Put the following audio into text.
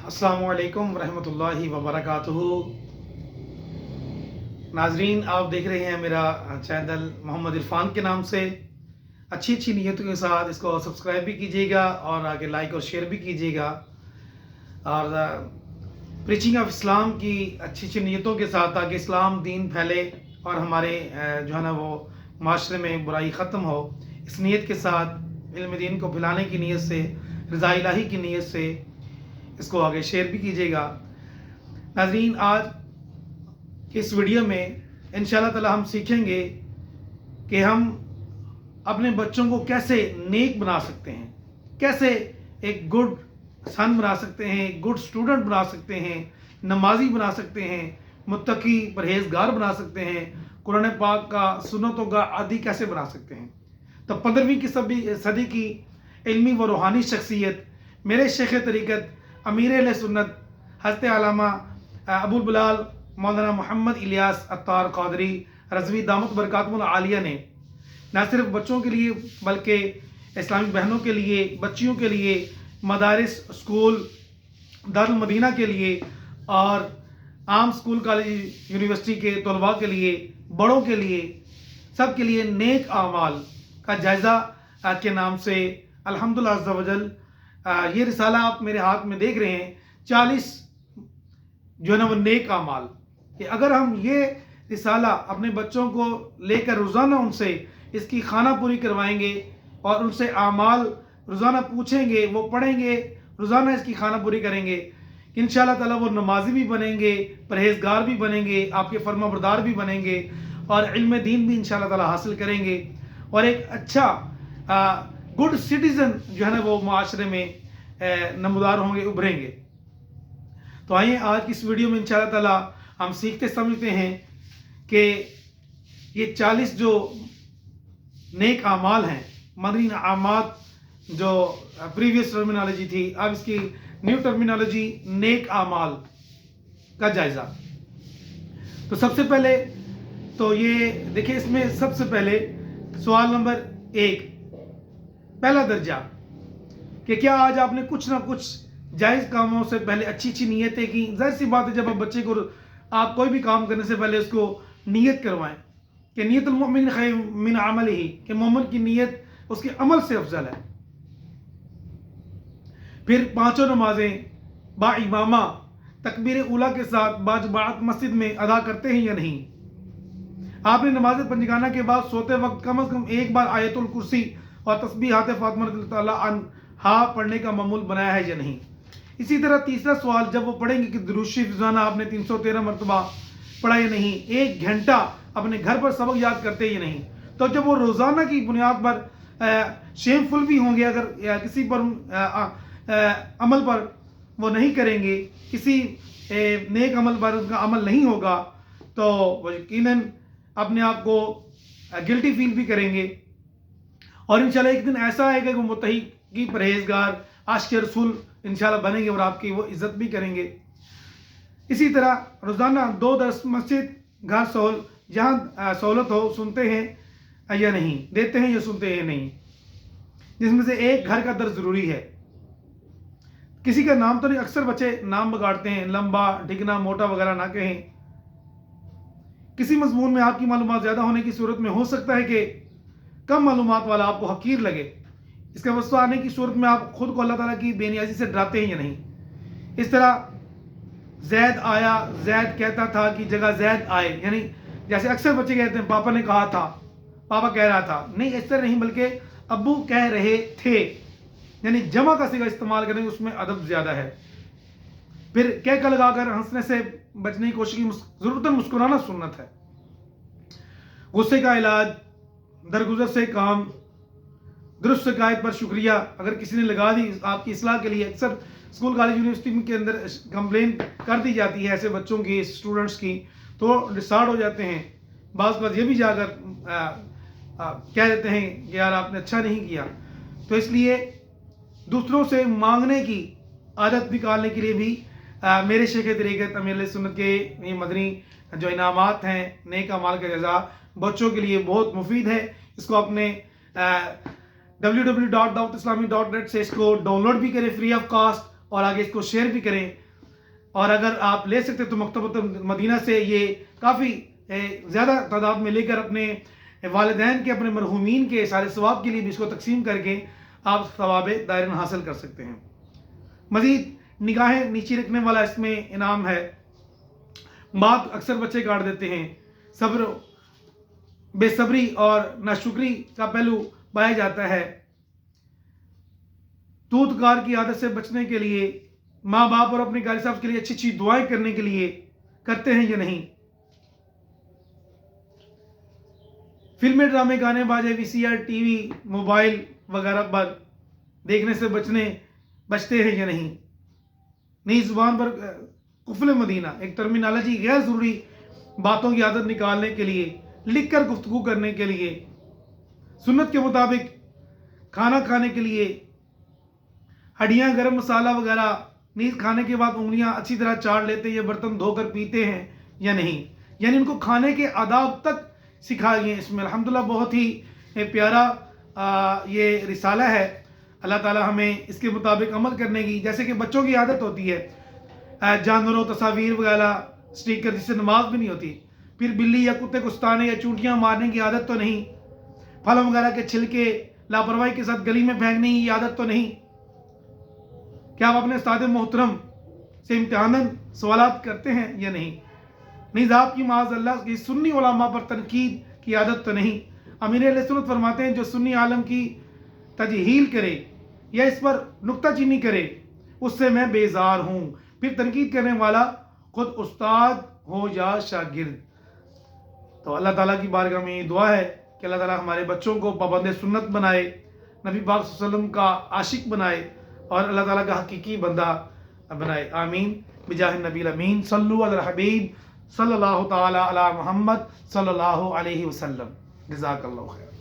अस्सलामु अलैकुम रहमतुल्लाहि व बरकातुहू। नाजरीन, आप देख रहे हैं मेरा चैनल मोहम्मद इरफान के नाम से। अच्छी अच्छी नीयतों के साथ इसको सब्सक्राइब भी कीजिएगा और आगे लाइक और शेयर भी कीजिएगा। और प्रीचिंग ऑफ इस्लाम की अच्छी अच्छी नीयतों के साथ, ताकि इस्लाम दीन फैले और हमारे जो है ना वो माशरे में बुराई ख़त्म हो। इस नीयत के साथ इल्म दीन को फैलाने की नीयत से, रज़ा इलाही की नीयत से इसको आगे शेयर भी कीजिएगा। नाज़रीन, आज इस वीडियो में इंशाअल्लाह ताला हम सीखेंगे कि हम अपने बच्चों को कैसे नेक बना सकते हैं, कैसे एक गुड सन बना सकते हैं, गुड स्टूडेंट बना सकते हैं, नमाजी बना सकते हैं, मुत्तकी परहेजगार बना सकते हैं, कुरान पाक का सुन्नतों का आदी कैसे बना सकते हैं। तो 15वीं की सदी की इल्मी व रूहानी शख्सियत, मेरे शेख तरीक़त अमीर अहले सुन्नत हज़रत अल्लामा अबुल बिलाल मौलाना मोहम्मद इलियास अत्तार क़ादरी रज़वी दामत बरकातुहुल आलिया ने न सिर्फ बच्चों के लिए बल्कि इस्लामी बहनों के लिए, बच्चियों के लिए, मदारिस, स्कूल, दारुल मदीना के लिए और आम स्कूल, कॉलेज, यूनिवर्सिटी के तलबा के लिए, बड़ों के लिए, सब के लिए नेक आमाल का जायज़ा के नाम से अल्हम्दुलिल्लाह अज़्ज़ा वजल ये रिसाला आप मेरे हाथ में देख रहे हैं। 40 जो है ना वो नेक आमाल, कि अगर हम ये रिसाला अपने बच्चों को लेकर रोज़ाना उनसे इसकी खाना पूरी करवाएंगे और उनसे आमाल रोज़ाना पूछेंगे, वो पढ़ेंगे, रोज़ाना इसकी खाना पूरी करेंगे, इंशाअल्लाह ताला वो नमाजी भी बनेंगे, परहेजगार भी बनेंगे, आपके फर्माबरदार भी बनेंगे और इल्म दीन भी इंशाअल्लाह ताला हासिल करेंगे और एक अच्छा गुड सिटीज़न जो है ना वो माशरे में नमदार होंगे, उभरेंगे। तो आइए आज की इस वीडियो में इंशाअल्लाह ताला हम सीखते समझते हैं कि ये 40 जो नेक आमाल हैं, मदनी आमात, जो प्रीवियस टर्मिनोलॉजी थी, अब इसकी न्यू टर्मिनोलॉजी नेक आमाल का जायज़ा। तो सबसे पहले तो ये देखिए, इसमें सबसे पहले सवाल नंबर 1, पहला दर्जा, कि क्या आज आपने कुछ ना कुछ जायज़ कामों से पहले अच्छी अच्छी नीयतें की। ज़ाहिर सी बात है, जब आप बच्चे को आप कोई भी काम करने से पहले उसको नीयत करवाएं कि नीयतुल मुमिन खैर मिन अमलिही, कि मोमिन की नीयत उसके अमल से अफजल है। फिर 5 नमाजें बा इमामा तकबीर उला के साथ बाजमात मस्जिद में अदा करते हैं या नहीं। आपने नमाज पंजगाना के बाद सोते वक्त कम से कम एक बार आयतुल कुर्सी और तस्बीहात फातिमा रज़ियल्लाहु अन्हा पढ़ने का मामूल बनाया है या नहीं। इसी तरह तीसरा सवाल, जब वो पढ़ेंगे कि दुरूद शरीफ रोज़ाना आपने 313 मरतबा पढ़ा या नहीं, 1 घंटा अपने घर पर सबक याद करते या नहीं। तो जब वो रोज़ाना की बुनियाद पर शेमफुल भी होंगे, अगर किसी पर अमल पर वो नहीं करेंगे, किसी नेक अमल पर उनका अमल नहीं होगा, तो वो यकीनन अपने आप को गिल्टी फील भी करेंगे और इंशाल्लाह एक दिन ऐसा आएगा कि वो मुत्तकी परहेजगार आशिक़ रसूल इंशाल्लाह बनेंगे और आपकी वो इज़्ज़त भी करेंगे। इसी तरह रोज़ाना 2 दर्स मस्जिद, घर जहाँ सहूलत हो सुनते हैं या नहीं, देते हैं या सुनते हैं नहीं, जिसमें से एक घर का दर्स ज़रूरी है। किसी का नाम तो नहीं, अक्सर बच्चे नाम बिगाड़ते हैं, लंबा, ढिगना, मोटा वगैरह ना कहें। किसी मज़मून में आपकी मालूमात ज़्यादा होने की सूरत में हो सकता है कि कम मालूमात वाला आपको हकीर लगे। इसका वस्ता आने की सूरत में आप खुद को अल्लाह ताला की बेनियाजी से डराते हैं या नहीं। इस तरह जैद आया, जैद कहता था कि जगह जैद आए, यानी जैसे अक्सर बच्चे कहते हैं पापा ने कहा था, पापा कह रहा था, नहीं इस तरह नहीं, बल्कि अब्बू कह रहे थे, यानी जमा का सिगा इस्तेमाल करें, उसमें अदब ज़्यादा है। फिर कह का लगाकर हंसने से बचने की कोशिश की, ज़रूरतन मुस्कुराना सुन्नत है। गुस्से का इलाज, दरगुजर से काम, दुरुस्त शिकायत पर शुक्रिया, अगर किसी ने लगा दी आपकी इस्लाह के लिए। अक्सर स्कूल, कॉलेज, यूनिवर्सिटी के अंदर कंप्लेन कर दी जाती है ऐसे बच्चों की, स्टूडेंट्स की, तो डिसार्ड हो जाते हैं। बाज़ बात ये भी जाकर कह देते हैं कि यार आपने अच्छा नहीं किया। तो इसलिए दूसरों से मांगने की आदत निकालने के लिए भी मेरे शेख तरीक़त अमीर अहले सुन्नत के ये मदनी जो इनामात हैं, नेक अमाल का जज़ा बच्चों के लिए बहुत मुफीद है। इसको अपने www.dawatislami.net से इसको डाउनलोड भी करें फ्री ऑफ कॉस्ट اور آگے اس کو شیئر بھی کریں. اور اگر آپ لے سکتے تو مکتبۃ مدینہ سے یہ کافی زیادہ تعداد میں لے کر اپنے والدین کے، اپنے مرحومین کے سارے ثواب کے لیے بھی اس کو تقسیم کر کے آپ ثواب دائرن حاصل کر سکتے ہیں. مزید نگاہیں نیچی رکھنے والا اس میں انعام ہے. بات اکثر بچے کاٹ دیتے ہیں. صبر، بے صبری اور ناشکری کا پہلو پایا جاتا ہے. توت کار کی عادت سے بچنے کے لیے ماں باپ اور اپنے قاری صاحب کے لیے اچھی اچھی دعائیں کرنے کے لیے کرتے ہیں یا نہیں؟ فلمیں، ڈرامے، گانے باجے، V C R, T V, mobile وغیرہ پر دیکھنے سے بچتے ہیں یا نہیں؟ نئی زبان پر قفل مدینہ ایک ٹرمینالوجی، غیر ضروری باتوں کی عادت نکالنے کے لیے، لکھ کر گفتگو کرنے کے لیے، سنت کے مطابق کھانا کھانے کے لیے، ہڈیاں، گرم مسالہ وغیرہ نیز کھانے کے بعد انگلیاں اچھی طرح چاٹ لیتے ہیں یا برتن دھو کر پیتے ہیں یا نہیں؟ یعنی ان کو کھانے کے آداب تک سکھائے گئے. اس میں الحمدللہ بہت ہی پیارا یہ رسالہ ہے. اللہ تعالی ہمیں اس کے مطابق عمل کرنے کی، جیسے کہ بچوں کی عادت ہوتی ہے جانوروں، تصاویر وغیرہ سٹیکر جس سے نماز بھی نہیں ہوتی. پھر بلی یا کتے کو ستانے یا چونٹیاں مارنے کی عادت تو نہیں. پھل وغیرہ کے چھلکے لاپرواہی کے ساتھ گلی میں پھینکنے کی عادت تو نہیں. کیا آپ اپنے استاد محترم سے امتحاناً سوالات کرتے ہیں یا نہیں؟ نیز آپ کی معاذ اللہ کی سنی علماء پر تنقید کی عادت تو نہیں. امیر اہل سنت فرماتے ہیں جو سنی عالم کی تجہیل کرے یا اس پر نکتہ چینی کرے اس سے میں بیزار ہوں. پھر تنقید کرنے والا خود استاد ہو یا شاگرد. تو اللہ تعالیٰ کی بارگاہ میں یہ دعا ہے کہ اللہ تعالیٰ ہمارے بچوں کو پابند سنت بنائے، نبی پاک صلی اللہ علیہ وسلم کا عاشق بنائے اور اللہ تعالیٰ کا حقیقی بندہ بنائے. آمین بجاہ النبی الامین. صلو علی الحبیب صلی اللہ تعالی علی محمد صلی اللہ علیہ وسلم. جزاک اللہ خیر.